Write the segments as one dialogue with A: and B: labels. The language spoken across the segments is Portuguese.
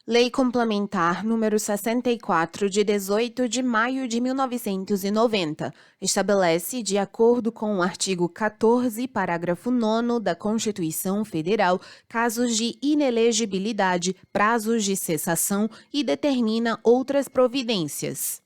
A: Lei Complementar número 64, de 18 de maio de 1990, estabelece, de acordo com o artigo 14, parágrafo 9º da Constituição Federal, casos de inelegibilidade, prazos de cessação e determina outras providências.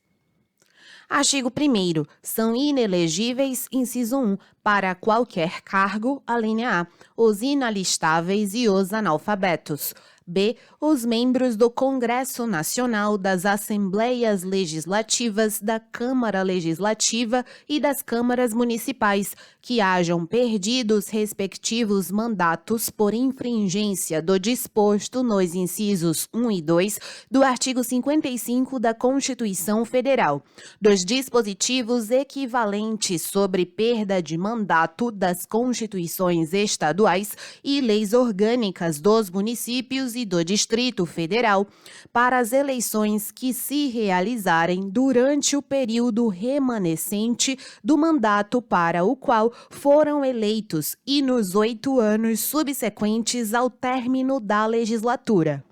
A: Artigo 1º. São inelegíveis, inciso 1, para qualquer cargo, alínea A, os inalistáveis e os analfabetos. B. Os membros do Congresso Nacional, das Assembleias Legislativas, da Câmara Legislativa e das câmaras municipais que hajam perdido os respectivos mandatos por infringência do disposto nos incisos 1 e 2 do artigo 55 da Constituição Federal, dos dispositivos equivalentes sobre perda de mandato das constituições estaduais e leis orgânicas dos municípios e do Distrito Federal para as eleições que se realizarem durante o período remanescente do mandato para o qual foram eleitos e nos 8 anos subsequentes ao término da legislatura.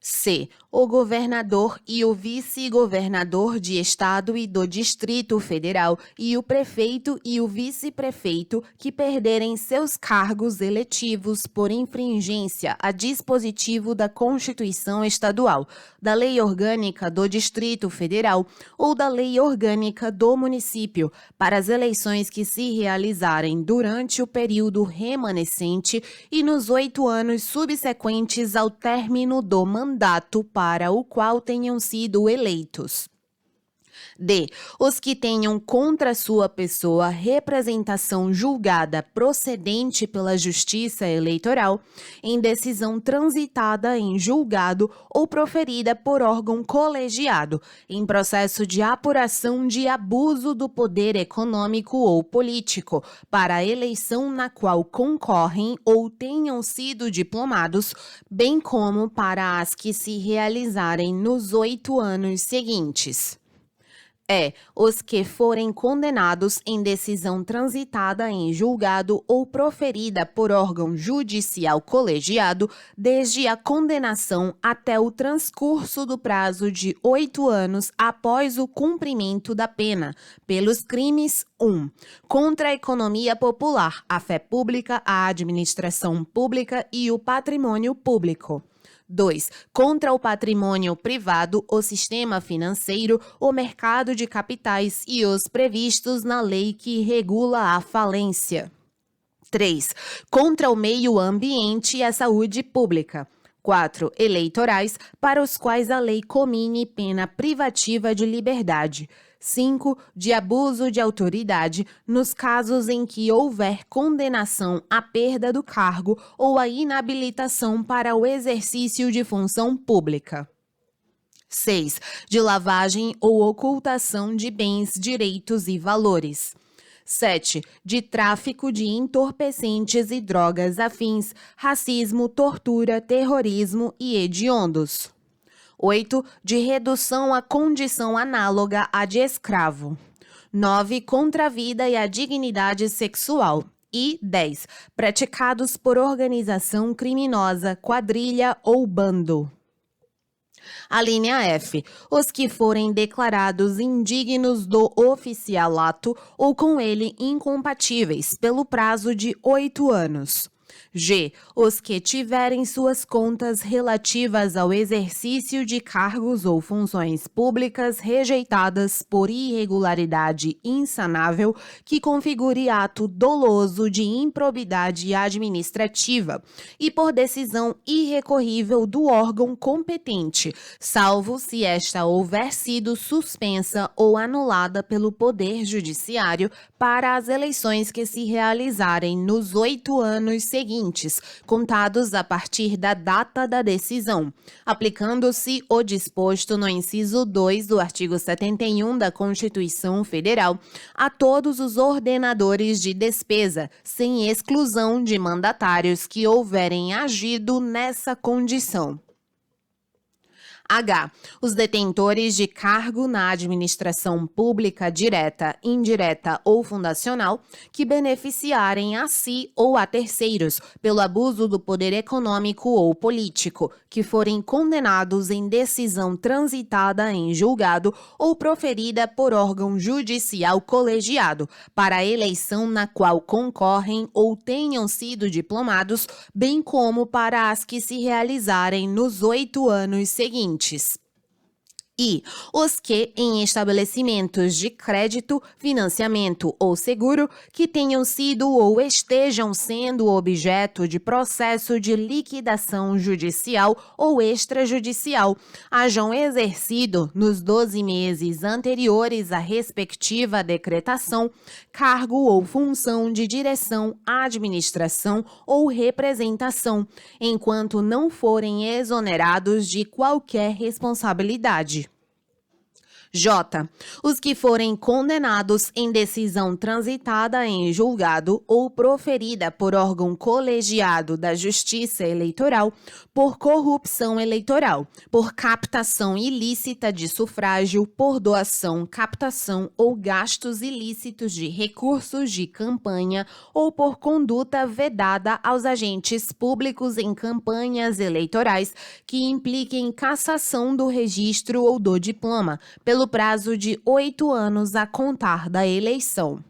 A: C. O governador e o vice-governador de Estado e do Distrito Federal e o prefeito e o vice-prefeito que perderem seus cargos eletivos por infringência a dispositivo da Constituição Estadual, da Lei Orgânica do Distrito Federal ou da Lei Orgânica do Município, para as eleições que se realizarem durante o período remanescente e nos 8 anos subsequentes ao término do mandato para o qual tenham sido eleitos. D. Os que tenham contra sua pessoa representação julgada procedente pela Justiça Eleitoral, em decisão transitada em julgado ou proferida por órgão colegiado, em processo de apuração de abuso do poder econômico ou político, para a eleição na qual concorrem ou tenham sido diplomados, bem como para as que se realizarem nos 8 anos seguintes. Os que forem condenados em decisão transitada em julgado ou proferida por órgão judicial colegiado, desde a condenação até o transcurso do prazo de 8 anos após o cumprimento da pena, pelos crimes 1. Contra a economia popular, a fé pública, a administração pública e o patrimônio público. 2. Contra o patrimônio privado, o sistema financeiro, o mercado de capitais e os previstos na lei que regula a falência. 3. Contra o meio ambiente e a saúde pública. 4. Eleitorais, para os quais a lei comine pena privativa de liberdade. 5. De abuso de autoridade, nos casos em que houver condenação à perda do cargo ou à inabilitação para o exercício de função pública. 6. De lavagem ou ocultação de bens, direitos e valores. 7. De tráfico de entorpecentes e drogas afins, racismo, tortura, terrorismo e hediondos. 8. De redução à condição análoga à de escravo. 9. Contra a vida e a dignidade sexual. E 10. Praticados por organização criminosa, quadrilha ou bando. A linha F. Os que forem declarados indignos do oficialato ou com ele incompatíveis pelo prazo de 8 anos. G. Os que tiverem suas contas relativas ao exercício de cargos ou funções públicas rejeitadas por irregularidade insanável que configure ato doloso de improbidade administrativa e por decisão irrecorrível do órgão competente, salvo se esta houver sido suspensa ou anulada pelo Poder Judiciário para as eleições que se realizarem nos 8 anos seguintes, contados a partir da data da decisão, aplicando-se o disposto no inciso 2 do artigo 71 da Constituição Federal a todos os ordenadores de despesa, sem exclusão de mandatários que houverem agido nessa condição. H. Os detentores de cargo na administração pública direta, indireta ou fundacional que beneficiarem a si ou a terceiros pelo abuso do poder econômico ou político, que forem condenados em decisão transitada em julgado ou proferida por órgão judicial colegiado para a eleição na qual concorrem ou tenham sido diplomados, bem como para as que se realizarem nos 8 anos seguintes. E os que, em estabelecimentos de crédito, financiamento ou seguro, que tenham sido ou estejam sendo objeto de processo de liquidação judicial ou extrajudicial, hajam exercido, nos 12 meses anteriores à respectiva decretação, cargo ou função de direção, administração ou representação, enquanto não forem exonerados de qualquer responsabilidade. J. Os que forem condenados em decisão transitada em julgado ou proferida por órgão colegiado da Justiça Eleitoral por corrupção eleitoral, por captação ilícita de sufrágio, por doação, captação ou gastos ilícitos de recursos de campanha ou por conduta vedada aos agentes públicos em campanhas eleitorais que impliquem cassação do registro ou do diploma, pelo prazo de 8 anos a contar da eleição.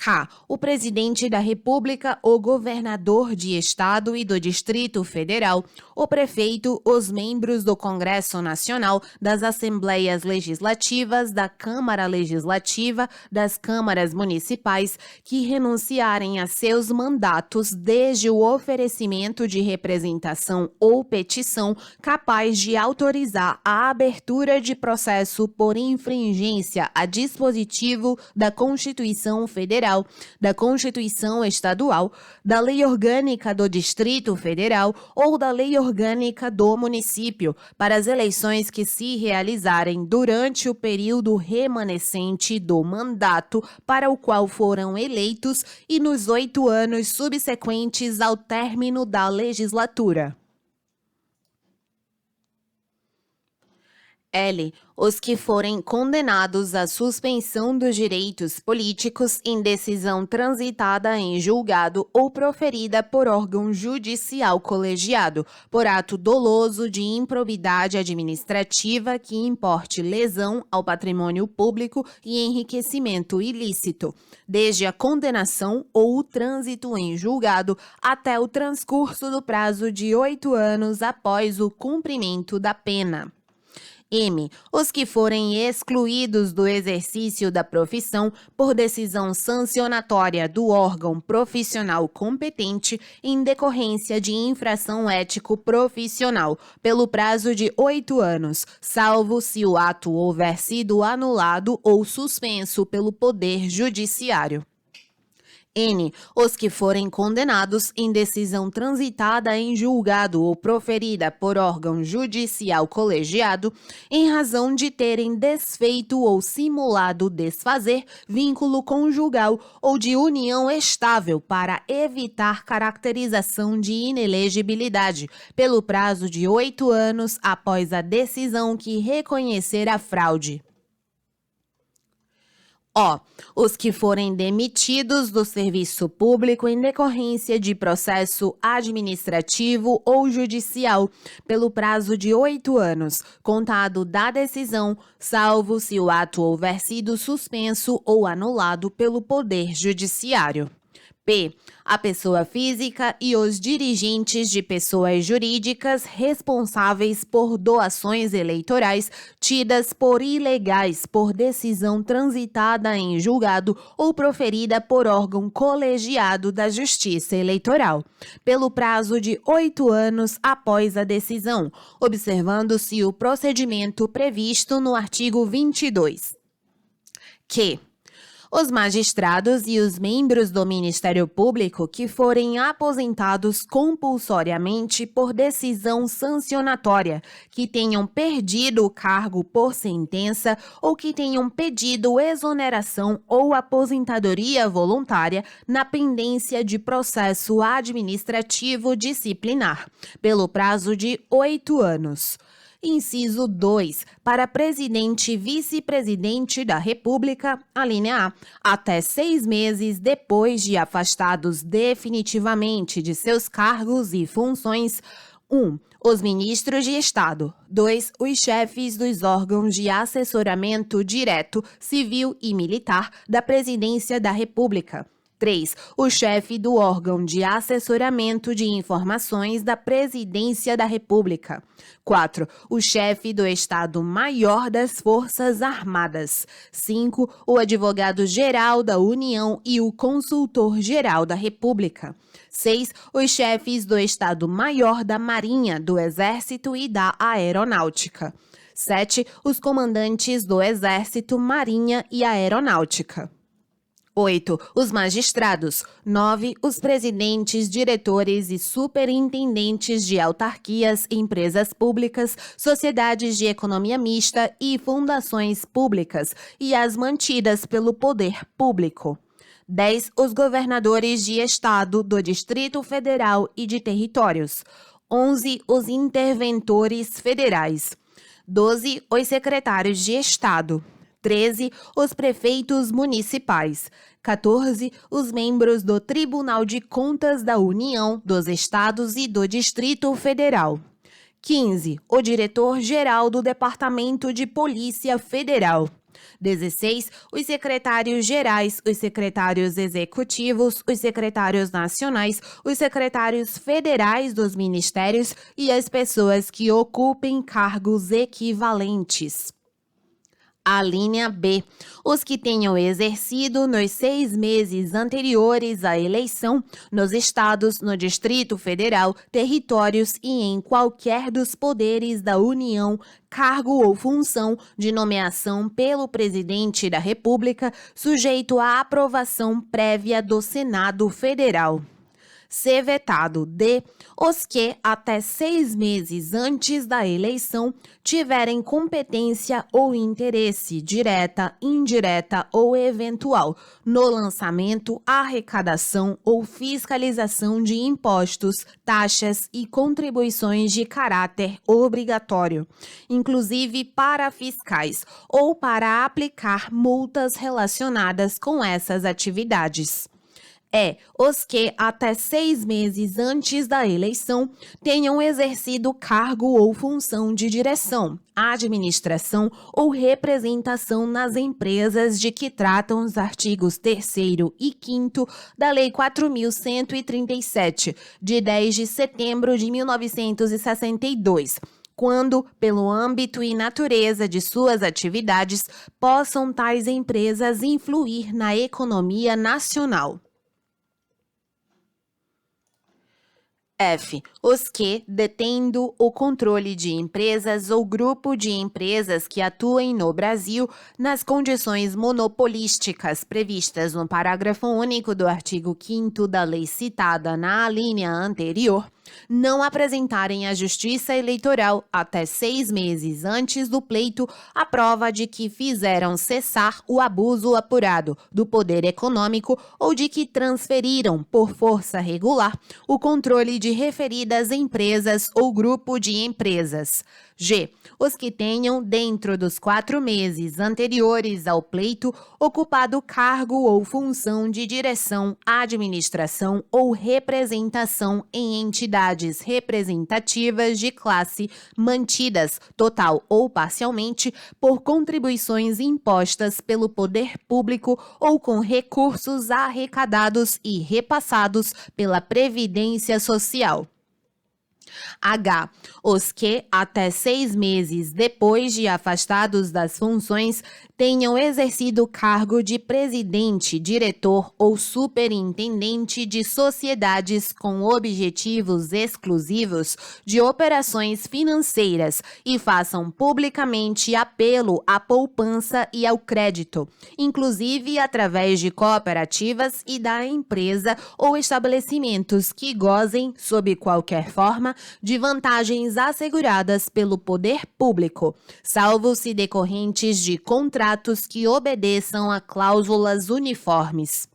A: K. O presidente da República, o governador de Estado e do Distrito Federal, o prefeito, os membros do Congresso Nacional, das Assembleias Legislativas, da Câmara Legislativa, das câmaras municipais, que renunciarem a seus mandatos desde o oferecimento de representação ou petição capaz de autorizar a abertura de processo por infringência a dispositivo da Constituição Federal, da Constituição Estadual, da Lei Orgânica do Distrito Federal ou da Lei Orgânica do Município, para as eleições que se realizarem durante o período remanescente do mandato para o qual foram eleitos e nos 8 anos subsequentes ao término da legislatura. L. Os que forem condenados à suspensão dos direitos políticos em decisão transitada em julgado ou proferida por órgão judicial colegiado, por ato doloso de improbidade administrativa que importe lesão ao patrimônio público e enriquecimento ilícito, desde a condenação ou o trânsito em julgado até o transcurso do prazo de 8 anos após o cumprimento da pena. M. Os que forem excluídos do exercício da profissão por decisão sancionatória do órgão profissional competente em decorrência de infração ético-profissional pelo prazo de 8 anos, salvo se o ato houver sido anulado ou suspenso pelo Poder Judiciário. N. Os que forem condenados em decisão transitada em julgado ou proferida por órgão judicial colegiado em razão de terem desfeito ou simulado desfazer vínculo conjugal ou de união estável para evitar caracterização de inelegibilidade pelo prazo de 8 anos após a decisão que reconhecer a fraude. O. Os que forem demitidos do serviço público em decorrência de processo administrativo ou judicial pelo prazo de 8 anos, contado da decisão, salvo se o ato houver sido suspenso ou anulado pelo Poder Judiciário. P. A pessoa física e os dirigentes de pessoas jurídicas responsáveis por doações eleitorais tidas por ilegais por decisão transitada em julgado ou proferida por órgão colegiado da Justiça Eleitoral, pelo prazo de 8 anos após a decisão, observando-se o procedimento previsto no artigo 22. Q. Os magistrados e os membros do Ministério Público que forem aposentados compulsoriamente por decisão sancionatória, que tenham perdido o cargo por sentença ou que tenham pedido exoneração ou aposentadoria voluntária na pendência de processo administrativo disciplinar, pelo prazo de 8 anos. Inciso 2. Para presidente e vice-presidente da República, alínea A, até 6 meses depois de afastados definitivamente de seus cargos e funções. 1. Os ministros de Estado. 2. Os chefes dos órgãos de assessoramento direto, civil e militar da Presidência da República. 3. O chefe do órgão de assessoramento de informações da Presidência da República. 4. O chefe do Estado-Maior das Forças Armadas. 5. O advogado-geral da União e o consultor-geral da República. 6. Os chefes do Estado-Maior da Marinha, do Exército e da Aeronáutica. 7. Os comandantes do Exército, Marinha e Aeronáutica. 8. Os magistrados. 9. Os presidentes, diretores e superintendentes de autarquias, empresas públicas, sociedades de economia mista e fundações públicas, e as mantidas pelo poder público. 10. Os governadores de estado, do Distrito Federal e de territórios. 11. Os interventores federais. 12. Os secretários de estado. 13. Os prefeitos municipais. 14. Os membros do Tribunal de Contas da União, dos Estados e do Distrito Federal. 15. O diretor-geral do Departamento de Polícia Federal. 16. Os secretários gerais, os secretários executivos, os secretários nacionais, os secretários federais dos ministérios e as pessoas que ocupem cargos equivalentes. A linha B. Os que tenham exercido nos 6 meses anteriores à eleição, nos estados, no Distrito Federal, territórios e em qualquer dos poderes da União, cargo ou função de nomeação pelo Presidente da República, sujeito à aprovação prévia do Senado Federal. Ser vetado. D. Os que, até 6 meses antes da eleição, tiverem competência ou interesse direta, indireta ou eventual no lançamento, arrecadação ou fiscalização de impostos, taxas e contribuições de caráter obrigatório, inclusive para fiscais, ou para aplicar multas relacionadas com essas atividades. Os que, até 6 meses antes da eleição, tenham exercido cargo ou função de direção, administração ou representação nas empresas de que tratam os artigos 3º e 5º da Lei 4.137, de 10 de setembro de 1962, quando, pelo âmbito e natureza de suas atividades, possam tais empresas influir na economia nacional. F. Os que, detendo o controle de empresas ou grupo de empresas que atuem no Brasil nas condições monopolísticas previstas no parágrafo único do artigo 5º da lei citada na alínea anterior, não apresentarem à Justiça Eleitoral até 6 meses antes do pleito a prova de que fizeram cessar o abuso apurado do poder econômico ou de que transferiram, por força regular, o controle de referidas empresas ou grupo de empresas. G. Os que tenham, dentro dos 4 meses anteriores ao pleito, ocupado cargo ou função de direção, administração ou representação em entidades representativas de classe mantidas, total ou parcialmente, por contribuições impostas pelo poder público ou com recursos arrecadados e repassados pela Previdência Social. H. Os que, até 6 meses depois de afastados das funções, tenham exercido cargo de presidente, diretor ou superintendente de sociedades com objetivos exclusivos de operações financeiras e façam publicamente apelo à poupança e ao crédito, inclusive através de cooperativas e da empresa ou estabelecimentos que gozem, sob qualquer forma, de vantagens asseguradas pelo poder público, salvo se decorrentes de contratos que obedeçam a cláusulas uniformes.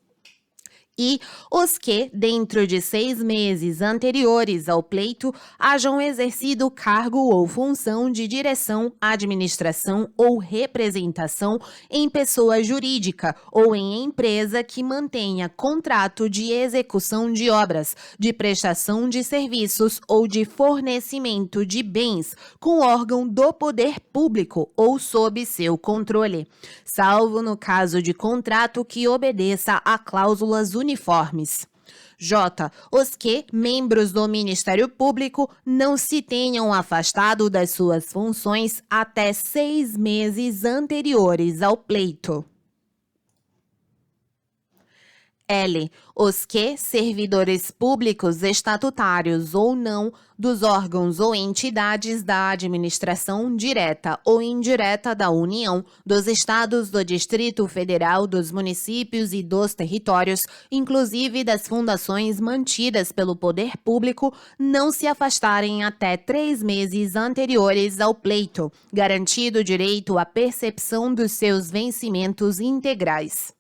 A: E os que, dentro de 6 meses anteriores ao pleito, hajam exercido cargo ou função de direção, administração ou representação em pessoa jurídica ou em empresa que mantenha contrato de execução de obras, de prestação de serviços ou de fornecimento de bens com órgão do poder público ou sob seu controle, salvo no caso de contrato que obedeça a cláusulas uniformes. J. Os que, membros do Ministério Público, não se tenham afastado das suas funções até 6 meses anteriores ao pleito. L. Os que, servidores públicos estatutários ou não, dos órgãos ou entidades da administração direta ou indireta da União, dos estados, do Distrito Federal, dos municípios e dos territórios, inclusive das fundações mantidas pelo poder público, não se afastarem até 3 meses anteriores ao pleito, garantido o direito à percepção dos seus vencimentos integrais.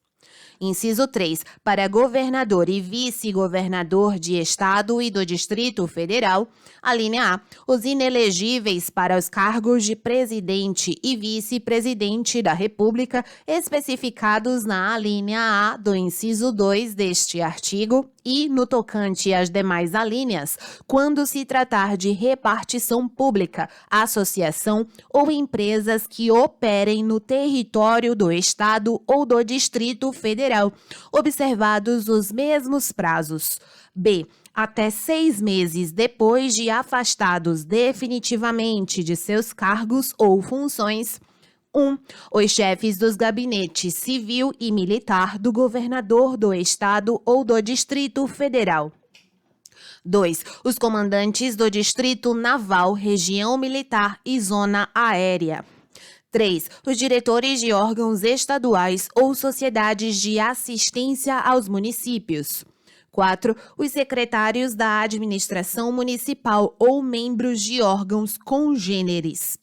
A: Inciso 3. Para governador e vice-governador de Estado e do Distrito Federal, alínea A, os inelegíveis para os cargos de presidente e vice-presidente da República especificados na alínea A do inciso 2 deste artigo e, no tocante às demais alíneas, quando se tratar de repartição pública, associação ou empresas que operem no território do Estado ou do Distrito Federal, observados os mesmos prazos. B. Até 6 meses depois de afastados definitivamente de seus cargos ou funções. 1. Os chefes dos gabinetes civil e militar do governador do Estado ou do Distrito Federal. 2. Os comandantes do Distrito Naval, Região Militar e Zona Aérea. 3. Os diretores de órgãos estaduais ou sociedades de assistência aos municípios. 4. Os secretários da administração municipal ou membros de órgãos congêneres.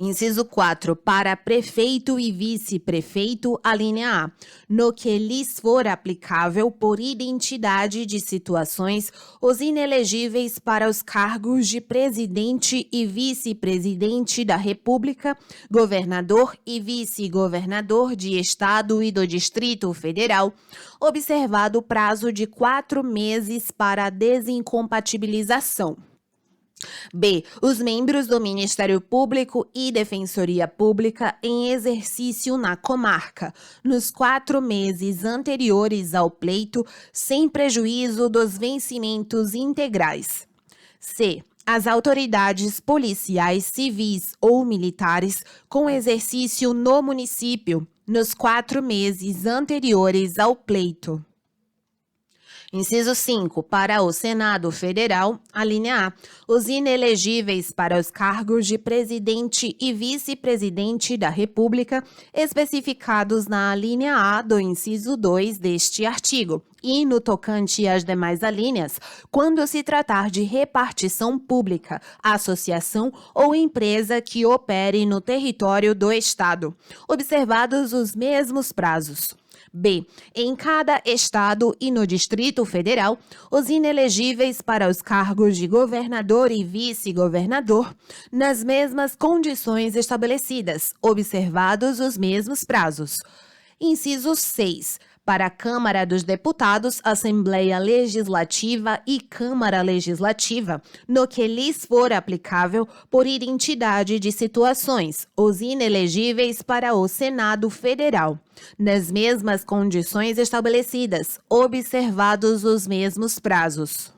A: Inciso 4. Para prefeito e vice-prefeito, alínea A, no que lhes for aplicável por identidade de situações, os inelegíveis para os cargos de presidente e vice-presidente da República, governador e vice-governador de Estado e do Distrito Federal, observado o prazo de 4 meses para a desincompatibilização. B. Os membros do Ministério Público e Defensoria Pública em exercício na comarca, nos 4 meses anteriores ao pleito, sem prejuízo dos vencimentos integrais. C. As autoridades policiais, civis ou militares com exercício no município, nos 4 meses anteriores ao pleito. Inciso 5. Para o Senado Federal, alínea A, os inelegíveis para os cargos de presidente e vice-presidente da República, especificados na alínea A do inciso 2 deste artigo, e no tocante às demais alíneas, quando se tratar de repartição pública, associação ou empresa que opere no território do Estado, observados os mesmos prazos. B. Em cada estado e no Distrito Federal, os inelegíveis para os cargos de governador e vice-governador, nas mesmas condições estabelecidas, observados os mesmos prazos. Inciso 6. Para a Câmara dos Deputados, Assembleia Legislativa e Câmara Legislativa, no que lhes for aplicável por identidade de situações, os inelegíveis para o Senado Federal, nas mesmas condições estabelecidas, observados os mesmos prazos.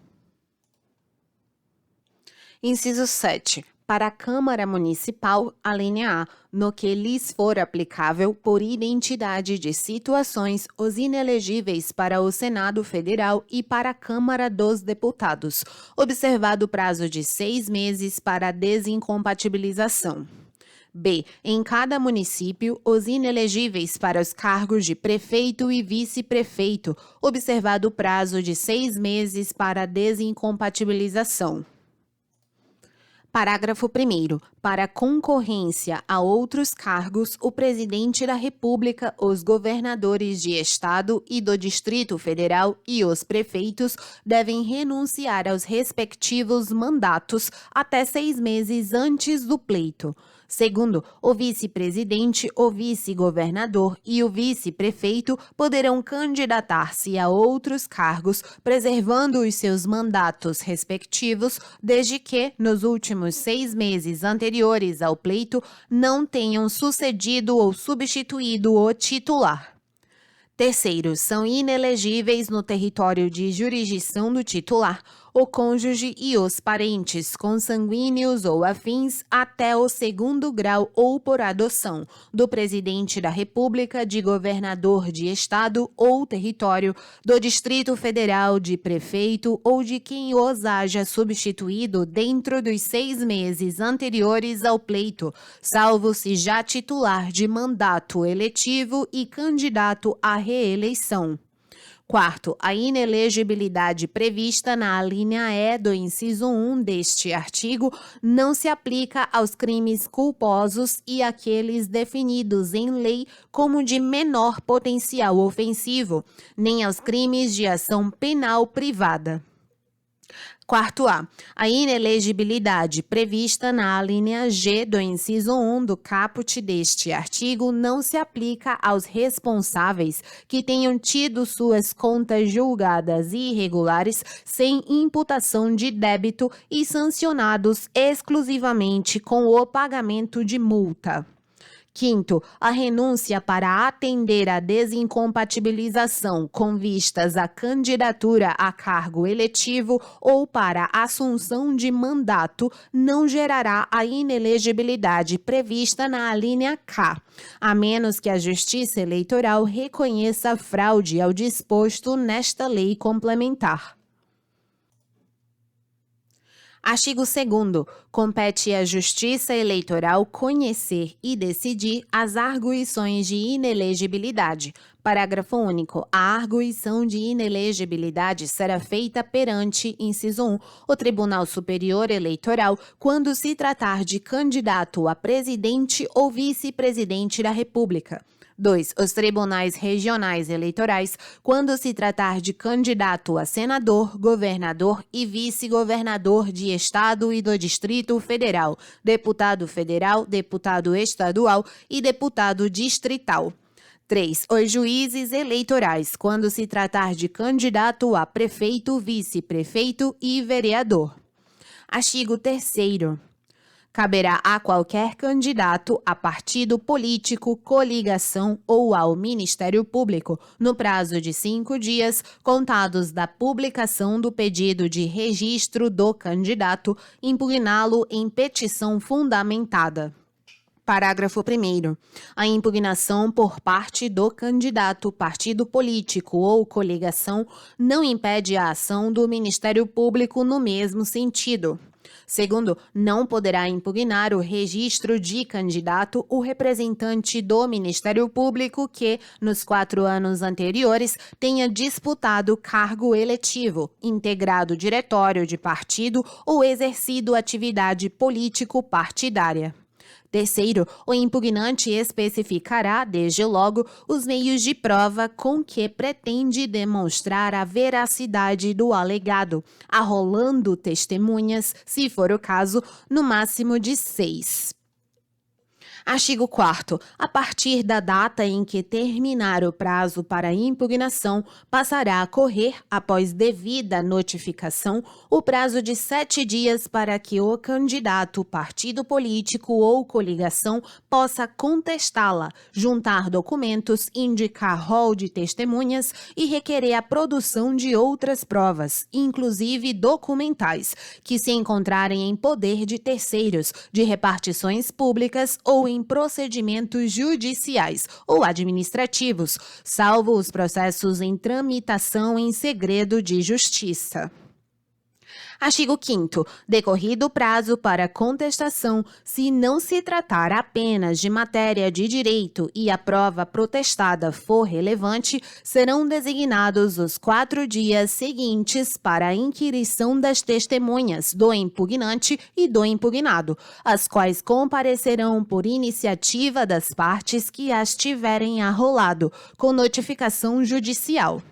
A: Inciso 7. Para a Câmara Municipal, alínea A, no que lhes for aplicável por identidade de situações, os inelegíveis para o Senado Federal e para a Câmara dos Deputados, observado o prazo de 6 meses para a desincompatibilização. B. Em cada município, os inelegíveis para os cargos de prefeito e vice-prefeito, observado o prazo de 6 meses para a desincompatibilização. Parágrafo 1º. Para concorrência a outros cargos, o Presidente da República, os governadores de Estado e do Distrito Federal e os prefeitos devem renunciar aos respectivos mandatos até 6 meses antes do pleito. Segundo, o vice-presidente, o vice-governador e o vice-prefeito poderão candidatar-se a outros cargos, preservando os seus mandatos respectivos, desde que, nos últimos 6 meses anteriores ao pleito, não tenham sucedido ou substituído o titular. Terceiro, são inelegíveis no território de jurisdição do titular o cônjuge e os parentes consanguíneos ou afins até o 2º grau ou por adoção do Presidente da República, de governador de estado ou território, do Distrito Federal, de prefeito ou de quem os haja substituído dentro dos 6 meses anteriores ao pleito, salvo se já titular de mandato eletivo e candidato à reeleição. Quarto, a inelegibilidade prevista na alínea E do inciso 1 deste artigo não se aplica aos crimes culposos e àqueles definidos em lei como de menor potencial ofensivo, nem aos crimes de ação penal privada. Quarto A. A inelegibilidade prevista na alínea G do inciso 1 do caput deste artigo não se aplica aos responsáveis que tenham tido suas contas julgadas irregulares sem imputação de débito e sancionados exclusivamente com o pagamento de multa. Quinto, a renúncia para atender à desincompatibilização com vistas à candidatura a cargo eletivo ou para assunção de mandato não gerará a inelegibilidade prevista na alínea K, a menos que a Justiça Eleitoral reconheça fraude ao disposto nesta lei complementar. Artigo 2º. Compete à Justiça Eleitoral conhecer e decidir as arguições de inelegibilidade. Parágrafo único. A arguição de inelegibilidade será feita perante, inciso 1, o Tribunal Superior Eleitoral, quando se tratar de candidato a presidente ou vice-presidente da República. 2. Os tribunais regionais eleitorais, quando se tratar de candidato a senador, governador e vice-governador de Estado e do Distrito Federal, deputado estadual e deputado distrital. 3. Os juízes eleitorais, quando se tratar de candidato a prefeito, vice-prefeito e vereador. Artigo 3º. Caberá a qualquer candidato a partido político, coligação ou ao Ministério Público, no prazo de 5 dias, contados da publicação do pedido de registro do candidato, impugná-lo em petição fundamentada. Parágrafo 1º. A impugnação por parte do candidato, partido político ou coligação não impede a ação do Ministério Público no mesmo sentido. Segundo, não poderá impugnar o registro de candidato o representante do Ministério Público que, nos 4 anos anteriores, tenha disputado cargo eletivo, integrado diretório de partido ou exercido atividade político-partidária. Terceiro, o impugnante especificará, desde logo, os meios de prova com que pretende demonstrar a veracidade do alegado, arrolando testemunhas, se for o caso, no máximo de 6. Artigo 4º. A partir da data em que terminar o prazo para impugnação, passará a correr, após devida notificação, o prazo de 7 dias para que o candidato, partido político ou coligação possa contestá-la, juntar documentos, indicar rol de testemunhas e requerer a produção de outras provas, inclusive documentais, que se encontrarem em poder de terceiros, de repartições públicas ou em procedimentos judiciais ou administrativos, salvo os processos em tramitação em segredo de justiça. Artigo 5º. Decorrido o prazo para contestação, se não se tratar apenas de matéria de direito e a prova protestada for relevante, serão designados os 4 dias seguintes para a inquirição das testemunhas do impugnante e do impugnado, as quais comparecerão por iniciativa das partes que as tiverem arrolado, com notificação judicial.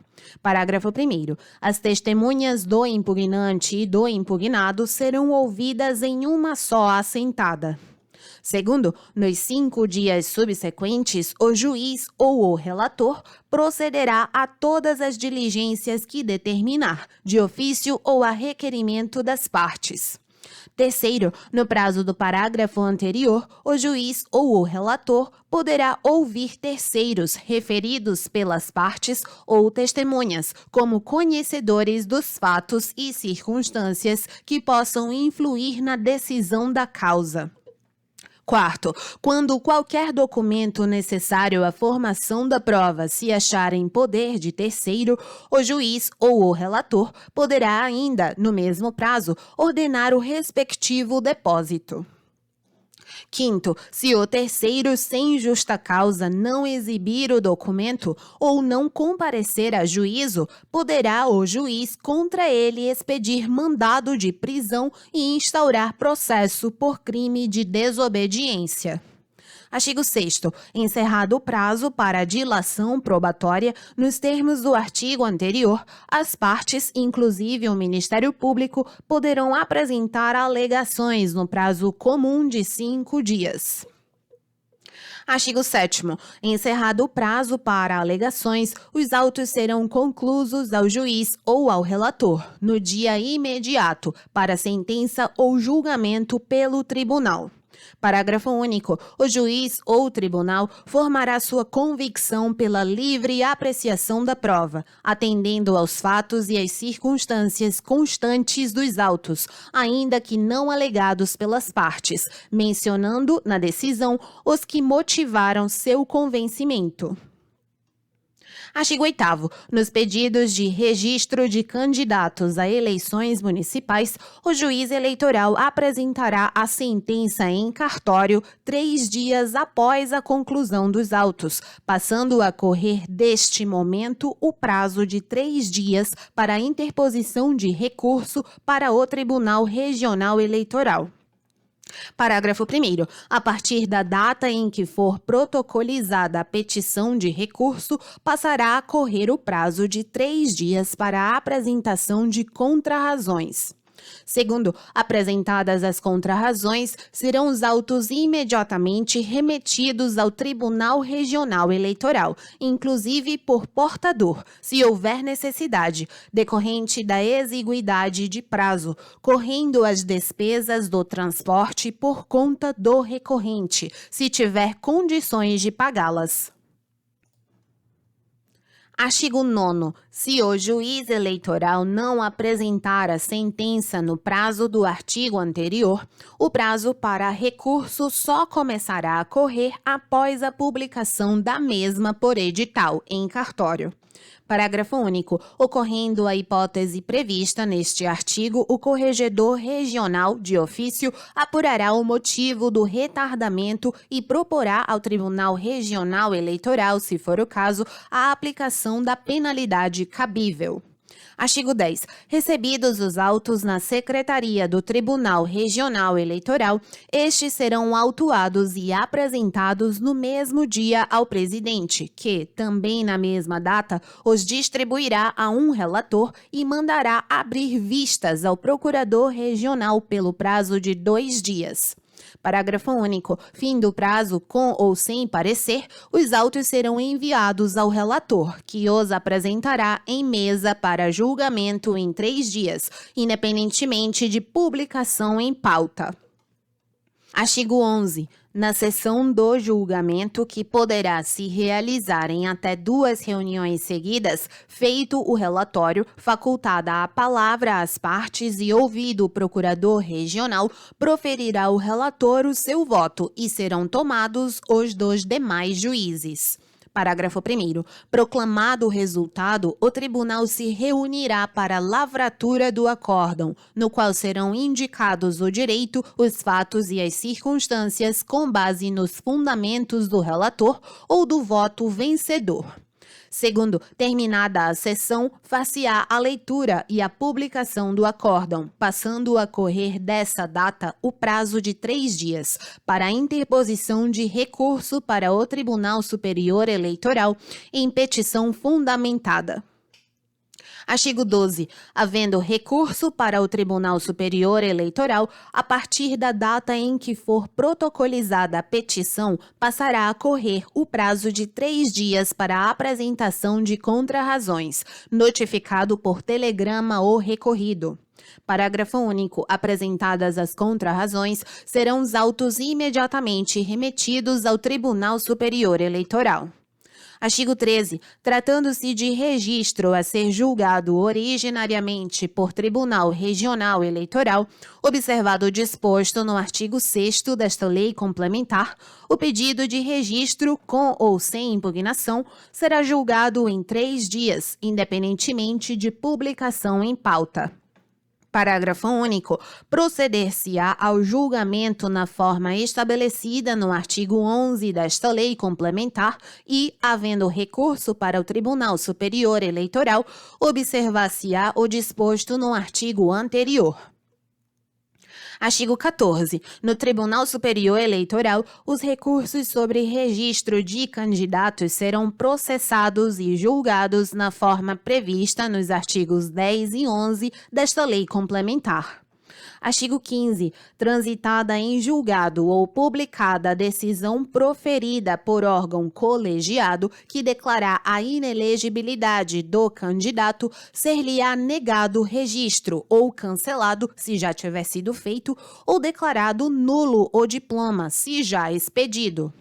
A: Parágrafo 1º. As testemunhas do impugnante e do impugnado serão ouvidas em uma só assentada. Segundo, nos 5 dias subsequentes, o juiz ou o relator procederá a todas as diligências que determinar, de ofício ou a requerimento das partes. Terceiro, no prazo do parágrafo anterior, o juiz ou o relator poderá ouvir terceiros referidos pelas partes ou testemunhas como conhecedores dos fatos e circunstâncias que possam influir na decisão da causa. Quarto, quando qualquer documento necessário à formação da prova se achar em poder de terceiro, o juiz ou o relator poderá ainda, no mesmo prazo, ordenar o respectivo depósito. Quinto, se o terceiro sem justa causa não exibir o documento ou não comparecer a juízo, poderá o juiz contra ele expedir mandado de prisão e instaurar processo por crime de desobediência. Artigo 6º. Encerrado o prazo para a dilação probatória, nos termos do artigo anterior, as partes, inclusive o Ministério Público, poderão apresentar alegações no prazo comum de 5 dias. Artigo 7º. Encerrado o prazo para alegações, os autos serão conclusos ao juiz ou ao relator, no dia imediato, para sentença ou julgamento pelo tribunal. Parágrafo único. O juiz ou tribunal formará sua convicção pela livre apreciação da prova, atendendo aos fatos e às circunstâncias constantes dos autos, ainda que não alegados pelas partes, mencionando na decisão os que motivaram seu convencimento. Artigo 8º. Nos pedidos de registro de candidatos a eleições municipais, o juiz eleitoral apresentará a sentença em cartório 3 dias após a conclusão dos autos, passando a correr deste momento o prazo de 3 dias para a interposição de recurso para o Tribunal Regional Eleitoral. Parágrafo 1º. A partir da data em que for protocolizada a petição de recurso, passará a correr o prazo de 3 dias para a apresentação de contrarrazões. Segundo, apresentadas as contrarrazões, serão os autos imediatamente remetidos ao Tribunal Regional Eleitoral, inclusive por portador, se houver necessidade, decorrente da exiguidade de prazo, correndo as despesas do transporte por conta do recorrente, se tiver condições de pagá-las. Artigo 9º. Se o juiz eleitoral não apresentar a sentença no prazo do artigo anterior, o prazo para recurso só começará a correr após a publicação da mesma por edital em cartório. Parágrafo único. Ocorrendo a hipótese prevista neste artigo, o corregedor regional, de ofício, apurará o motivo do retardamento e proporá ao Tribunal Regional Eleitoral, se for o caso, a aplicação da penalidade cabível. Artigo 10. Recebidos os autos na Secretaria do Tribunal Regional Eleitoral, estes serão autuados e apresentados no mesmo dia ao presidente, que, também na mesma data, os distribuirá a um relator e mandará abrir vistas ao procurador regional pelo prazo de 2 dias. Parágrafo único. Fim do prazo, com ou sem parecer, os autos serão enviados ao relator, que os apresentará em mesa para julgamento em 3 dias, independentemente de publicação em pauta. Artigo 11. Na sessão do julgamento, que poderá se realizar em até 2 reuniões seguidas, feito o relatório, facultada a palavra às partes e ouvido o procurador regional, proferirá o relator o seu voto e serão tomados os dos demais juízes. Parágrafo 1º. Proclamado o resultado, o tribunal se reunirá para a lavratura do acórdão, no qual serão indicados o direito, os fatos e as circunstâncias com base nos fundamentos do relator ou do voto vencedor. Segundo, terminada a sessão, far-se-á a leitura e a publicação do acórdão, passando a correr dessa data o prazo de 3 dias para a interposição de recurso para o Tribunal Superior Eleitoral em petição fundamentada. Artigo 12. Havendo recurso para o Tribunal Superior Eleitoral, a partir da data em que for protocolizada a petição, passará a correr o prazo de 3 dias para a apresentação de contrarrazões, notificado por telegrama ou recorrido. Parágrafo único. Apresentadas as contrarrazões, serão os autos imediatamente remetidos ao Tribunal Superior Eleitoral. Artigo 13. Tratando-se de registro a ser julgado originariamente por Tribunal Regional Eleitoral, observado o disposto no artigo 6º desta lei complementar, o pedido de registro com ou sem impugnação será julgado em 3 dias, independentemente de publicação em pauta. Parágrafo único. Proceder-se-á ao julgamento na forma estabelecida no artigo 11 desta lei complementar e, havendo recurso para o Tribunal Superior Eleitoral, observar-se-á o disposto no artigo anterior. Artigo 14. No Tribunal Superior Eleitoral, os recursos sobre registro de candidatos serão processados e julgados na forma prevista nos artigos 10 e 11 desta lei complementar. Artigo 15. Transitada em julgado ou publicada a decisão proferida por órgão colegiado que declarar a inelegibilidade do candidato, ser-lhe-á negado registro ou cancelado, se já tiver sido feito, ou declarado nulo o diploma, se já expedido.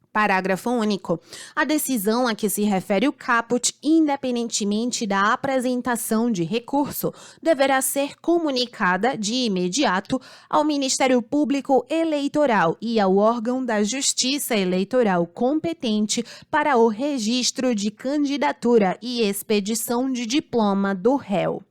A: Parágrafo único. A decisão a que se refere o caput, independentemente da apresentação de recurso, deverá ser comunicada de imediato ao Ministério Público Eleitoral e ao órgão da Justiça Eleitoral competente para o registro de candidatura e expedição de diploma do réu.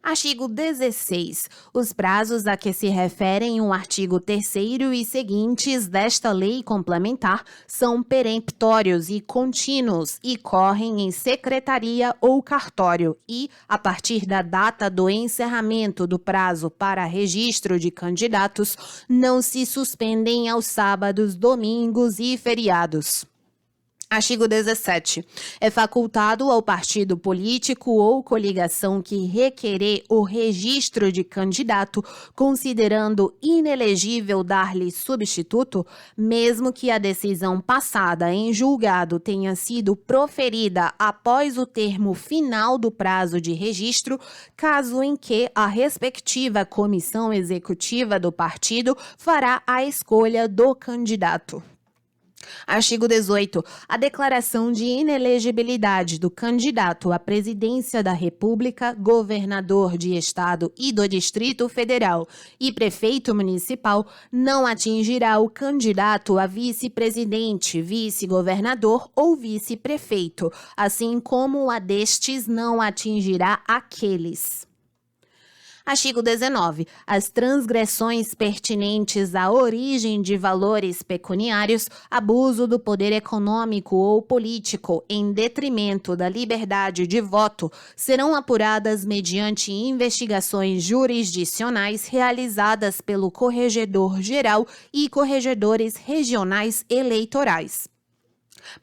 A: Artigo 16. Os prazos a que se referem o artigo 3º e seguintes desta lei complementar são peremptórios e contínuos e correm em secretaria ou cartório e, a partir da data do encerramento do prazo para registro de candidatos, não se suspendem aos sábados, domingos e feriados. Artigo 17. É facultado ao partido político ou coligação que requerer o registro de candidato, considerando inelegível dar-lhe substituto, mesmo que a decisão passada em julgado tenha sido proferida após o termo final do prazo de registro, caso em que a respectiva comissão executiva do partido fará a escolha do candidato. Artigo 18. A declaração de inelegibilidade do candidato à presidência da República, governador de Estado e do Distrito Federal e prefeito municipal não atingirá o candidato a vice-presidente, vice-governador ou vice-prefeito, assim como a destes não atingirá aqueles. Artigo 19. As transgressões pertinentes à origem de valores pecuniários, abuso do poder econômico ou político em detrimento da liberdade de voto, serão apuradas mediante investigações jurisdicionais realizadas pelo Corregedor-Geral e Corregedores Regionais Eleitorais.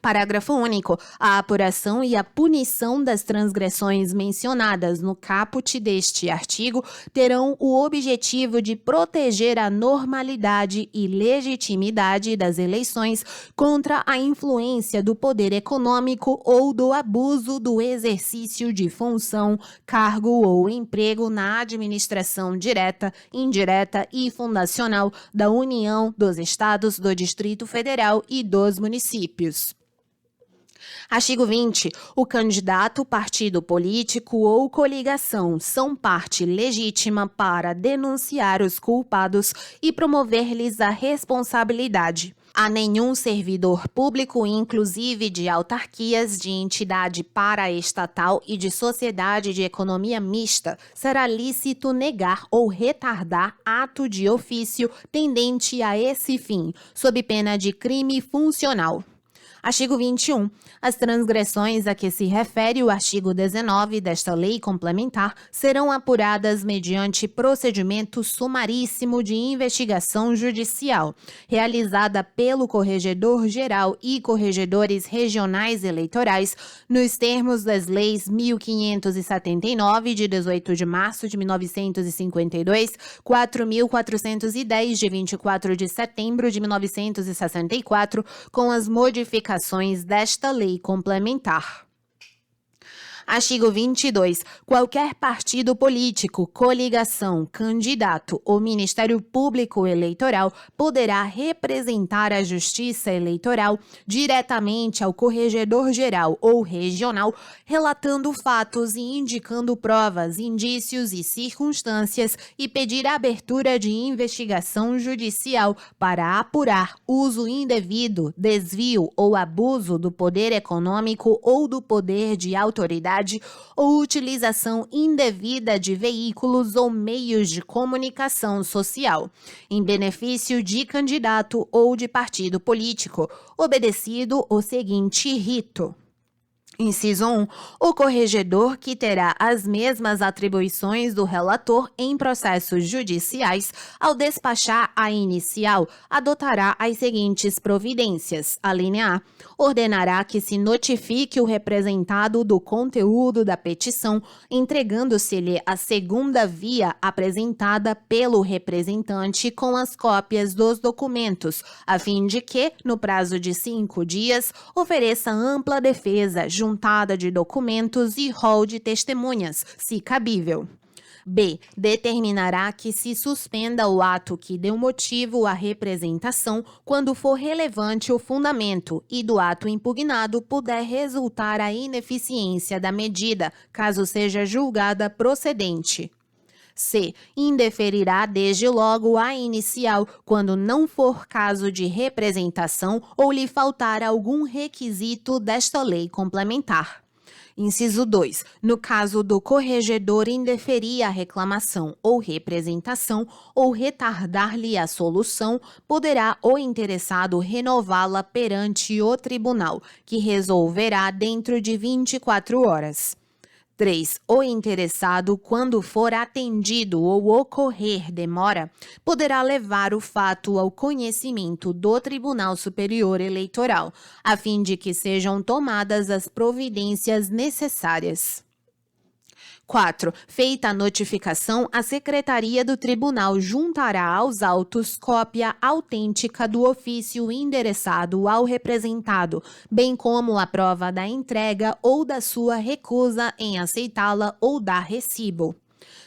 A: Parágrafo único. A apuração e a punição das transgressões mencionadas no caput deste artigo terão o objetivo de proteger a normalidade e legitimidade das eleições contra a influência do poder econômico ou do abuso do exercício de função, cargo ou emprego na administração direta, indireta e fundacional da União, dos Estados, do Distrito Federal e dos municípios. Artigo 20. O candidato, partido político ou coligação são parte legítima para denunciar os culpados e promover-lhes a responsabilidade. A nenhum servidor público, inclusive de autarquias, de entidade paraestatal e de sociedade de economia mista, será lícito negar ou retardar ato de ofício tendente a esse fim, sob pena de crime funcional. Artigo 21. As transgressões a que se refere o artigo 19 desta lei complementar serão apuradas mediante procedimento sumaríssimo de investigação judicial, realizada pelo Corregedor-Geral e Corregedores Regionais Eleitorais, nos termos das leis 1579, de 18 de março de 1952, 4.410, de 24 de setembro de 1964, com as modificações desta lei complementar. Artigo 22. Qualquer partido político, coligação, candidato ou Ministério Público Eleitoral poderá representar a Justiça Eleitoral diretamente ao Corregedor-Geral ou Regional, relatando fatos e indicando provas, indícios e circunstâncias e pedir a abertura de investigação judicial para apurar uso indevido, desvio ou abuso do poder econômico ou do poder de autoridade ou utilização indevida de veículos ou meios de comunicação social, em benefício de candidato ou de partido político, obedecido o seguinte rito. Inciso 1. O corregedor, que terá as mesmas atribuições do relator em processos judiciais, ao despachar a inicial, adotará as seguintes providências. Alínea A. Ordenará que se notifique o representado do conteúdo da petição, entregando-se-lhe a segunda via apresentada pelo representante com as cópias dos documentos, a fim de que, no prazo de 5 dias, ofereça ampla defesa, juntada de documentos e rol de testemunhas, se cabível. B. Determinará que se suspenda o ato que deu motivo à representação quando for relevante o fundamento e do ato impugnado puder resultar a ineficiência da medida, caso seja julgada procedente. C. Indeferirá desde logo a inicial quando não for caso de representação ou lhe faltar algum requisito desta lei complementar. Inciso 2. No caso do corregedor indeferir a reclamação ou representação ou retardar-lhe a solução, poderá o interessado renová-la perante o tribunal, que resolverá dentro de 24 horas. 3. O interessado, quando for atendido ou ocorrer demora, poderá levar o fato ao conhecimento do Tribunal Superior Eleitoral, a fim de que sejam tomadas as providências necessárias. 4. Feita a notificação, a Secretaria do Tribunal juntará aos autos cópia autêntica do ofício endereçado ao representado, bem como a prova da entrega ou da sua recusa em aceitá-la ou dar recibo.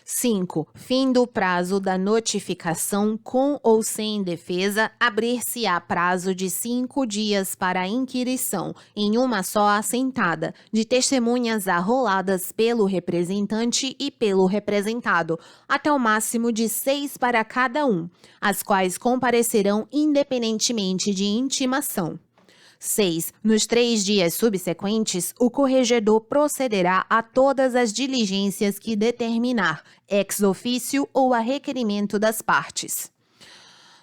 A: 5. Fim do prazo da notificação com ou sem defesa, abrir-se-á prazo de 5 dias para a inquirição, em uma só assentada, de testemunhas arroladas pelo representante e pelo representado, até o máximo de 6 para cada um, as quais comparecerão independentemente de intimação. 6. Nos 3 dias subsequentes, o corregedor procederá a todas as diligências que determinar, ex officio ou a requerimento das partes.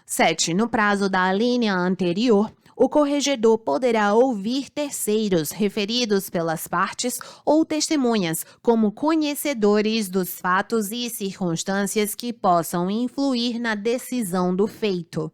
A: 7. No prazo da alínea anterior, o corregedor poderá ouvir terceiros referidos pelas partes ou testemunhas como conhecedores dos fatos e circunstâncias que possam influir na decisão do feito.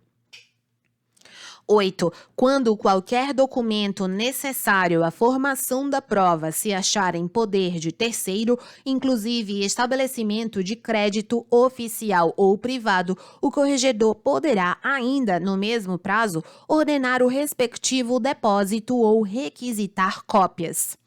A: 8. Quando qualquer documento necessário à formação da prova se achar em poder de terceiro, inclusive estabelecimento de crédito oficial ou privado, o corregedor poderá ainda, no mesmo prazo, ordenar o respectivo depósito ou requisitar cópias.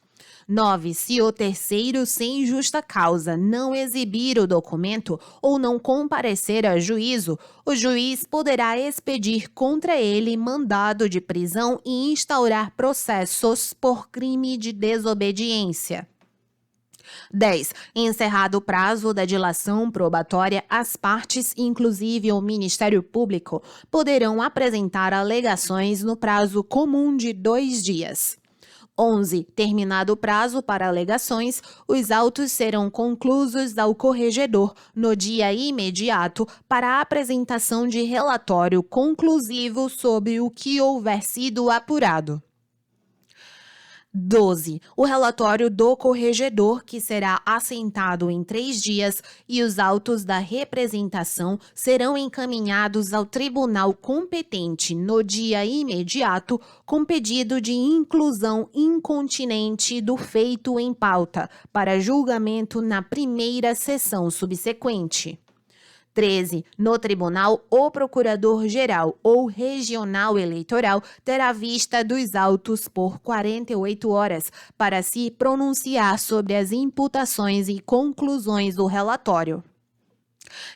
A: 9. Se o terceiro, sem justa causa, não exibir o documento ou não comparecer a juízo, o juiz poderá expedir contra ele mandado de prisão e instaurar processos por crime de desobediência. 10. Encerrado o prazo da dilação probatória, as partes, inclusive o Ministério Público, poderão apresentar alegações no prazo comum de 2 dias. 11. Terminado o prazo para alegações, os autos serão conclusos ao corregedor no dia imediato para a apresentação de relatório conclusivo sobre o que houver sido apurado. 12. O relatório do corregedor, que será assentado em 3 dias, e os autos da representação serão encaminhados ao tribunal competente no dia imediato, com pedido de inclusão incontinente do feito em pauta, para julgamento na primeira sessão subsequente. 13. No tribunal, o procurador-geral ou regional eleitoral terá vista dos autos por 48 horas para se pronunciar sobre as imputações e conclusões do relatório.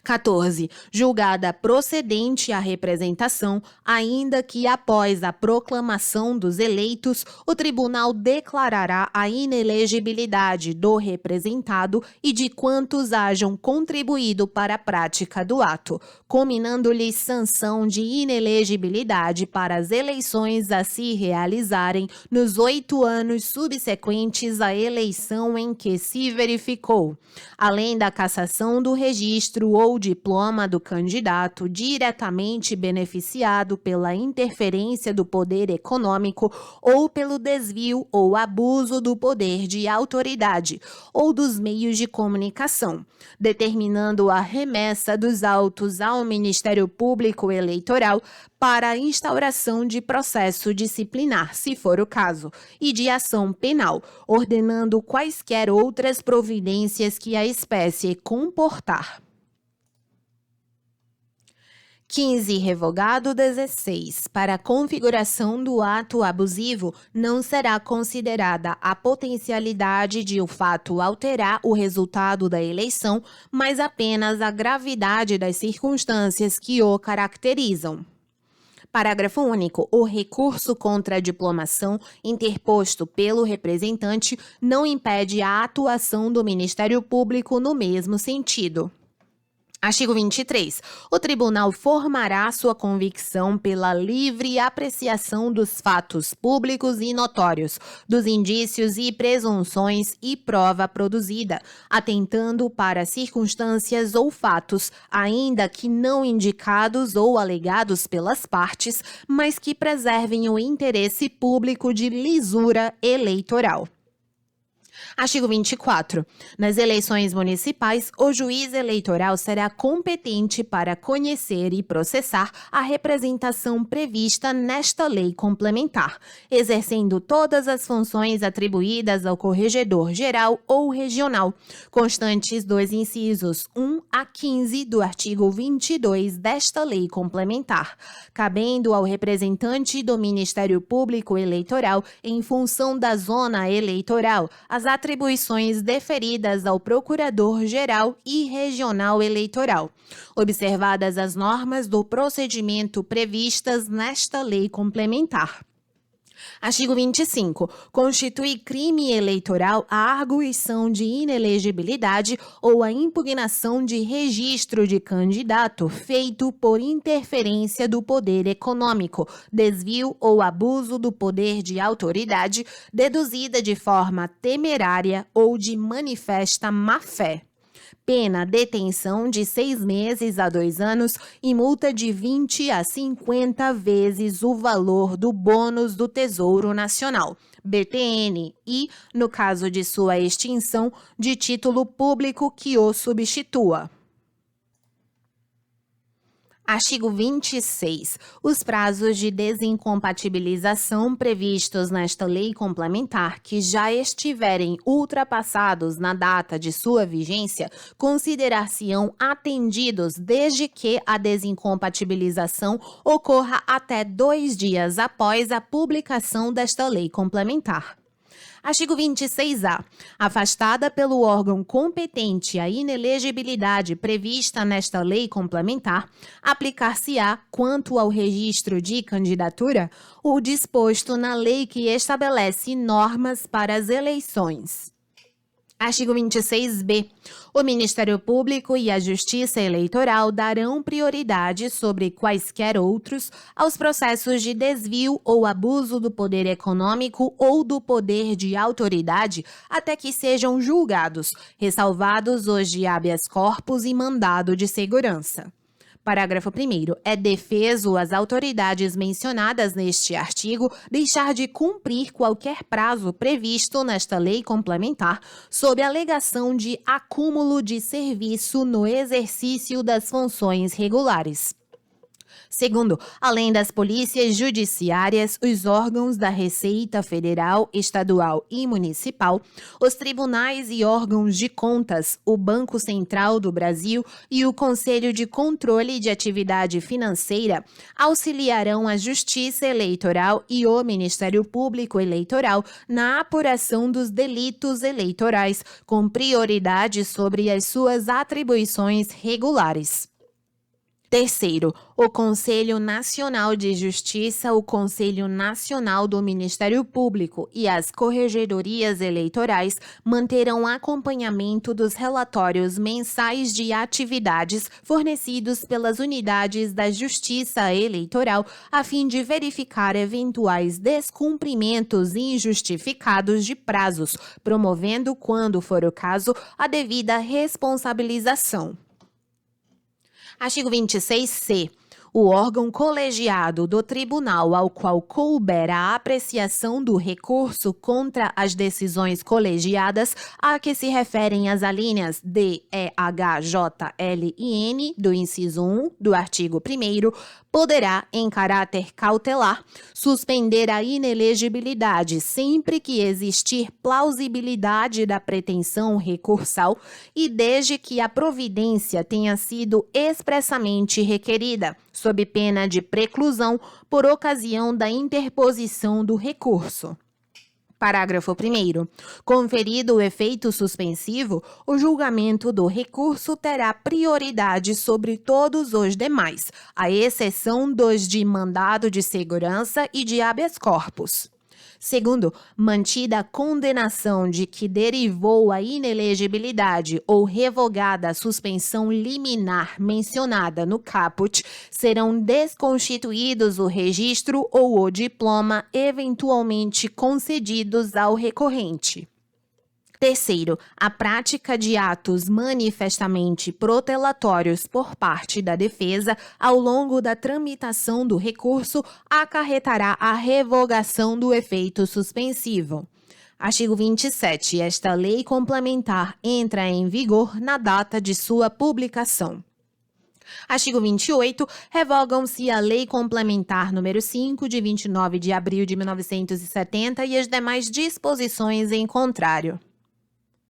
A: 14. Julgada procedente a representação, ainda que após a proclamação dos eleitos, o tribunal declarará a inelegibilidade do representado e de quantos hajam contribuído para a prática do ato, cominando-lhes sanção de inelegibilidade para as eleições a se realizarem nos 8 anos subsequentes à eleição em que se verificou, além da cassação do registro ou diploma do candidato diretamente beneficiado pela interferência do poder econômico ou pelo desvio ou abuso do poder de autoridade ou dos meios de comunicação, determinando a remessa dos autos ao Ministério Público Eleitoral para a instauração de processo disciplinar, se for o caso, e de ação penal, ordenando quaisquer outras providências que a espécie comportar. 15. Revogado 16. Para a configuração do ato abusivo, não será considerada a potencialidade de o fato alterar o resultado da eleição, mas apenas a gravidade das circunstâncias que o caracterizam. Parágrafo único. O recurso contra a diplomação interposto pelo representante não impede a atuação do Ministério Público no mesmo sentido. Artigo 23. O tribunal formará sua convicção pela livre apreciação dos fatos públicos e notórios, dos indícios e presunções e prova produzida, atentando para circunstâncias ou fatos, ainda que não indicados ou alegados pelas partes, mas que preservem o interesse público de lisura eleitoral. Artigo 24. Nas eleições municipais, o juiz eleitoral será competente para conhecer e processar a representação prevista nesta lei complementar, exercendo todas as funções atribuídas ao corregedor geral ou regional, constantes dos incisos 1 a 15 do artigo 22 desta lei complementar, cabendo ao representante do Ministério Público Eleitoral, em função da zona eleitoral, as atribuições deferidas ao Procurador-Geral e Regional Eleitoral, observadas as normas do procedimento previstas nesta lei complementar. Artigo 25. Constitui crime eleitoral a arguição de inelegibilidade ou a impugnação de registro de candidato feito por interferência do poder econômico, desvio ou abuso do poder de autoridade, deduzida de forma temerária ou de manifesta má-fé. Pena detenção de 6 meses a 2 anos e multa de 20 a 50 vezes o valor do bônus do Tesouro Nacional, BTN, e, no caso de sua extinção, de título público que o substitua. Artigo 26. Os prazos de desincompatibilização previstos nesta lei complementar que já estiverem ultrapassados na data de sua vigência considerar-se-ão atendidos desde que a desincompatibilização ocorra até 2 dias após a publicação desta lei complementar. Artigo 26-A. Afastada pelo órgão competente a inelegibilidade prevista nesta lei complementar, aplicar-se-á, quanto ao registro de candidatura, o disposto na lei que estabelece normas para as eleições. Artigo 26b. O Ministério Público e a Justiça Eleitoral darão prioridade sobre quaisquer outros aos processos de desvio ou abuso do poder econômico ou do poder de autoridade até que sejam julgados, ressalvados os de habeas corpus e mandado de segurança. Parágrafo 1º. É defeso às autoridades mencionadas neste artigo deixar de cumprir qualquer prazo previsto nesta lei complementar sob a alegação de acúmulo de serviço no exercício das funções regulares. Segundo, além das polícias judiciárias, os órgãos da Receita Federal, Estadual e Municipal, os tribunais e órgãos de contas, o Banco Central do Brasil e o Conselho de Controle de Atividade Financeira auxiliarão a Justiça Eleitoral e o Ministério Público Eleitoral na apuração dos delitos eleitorais, com prioridade sobre as suas atribuições regulares. Terceiro, o Conselho Nacional de Justiça, o Conselho Nacional do Ministério Público e as corregedorias eleitorais manterão acompanhamento dos relatórios mensais de atividades fornecidos pelas unidades da Justiça Eleitoral a fim de verificar eventuais descumprimentos injustificados de prazos, promovendo, quando for o caso, a devida responsabilização. Artigo 26c. O órgão colegiado do tribunal ao qual couber a apreciação do recurso contra as decisões colegiadas a que se referem as alíneas D, E, H, J, L e N do inciso 1 do artigo 1º poderá, em caráter cautelar, suspender a inelegibilidade sempre que existir plausibilidade da pretensão recursal e desde que a providência tenha sido expressamente requerida, sob pena de preclusão por ocasião da interposição do recurso. Parágrafo 1º. Conferido o efeito suspensivo, o julgamento do recurso terá prioridade sobre todos os demais, à exceção dos de mandado de segurança e de habeas corpus. Segundo, mantida a condenação de que derivou a inelegibilidade ou revogada a suspensão liminar mencionada no caput, serão desconstituídos o registro ou o diploma eventualmente concedidos ao recorrente. Terceiro, a prática de atos manifestamente protelatórios por parte da defesa ao longo da tramitação do recurso acarretará a revogação do efeito suspensivo. Artigo 27. Esta lei complementar entra em vigor na data de sua publicação. Artigo 28. Revogam-se a Lei Complementar número 5, de 29 de abril de 1970 e as demais disposições em contrário.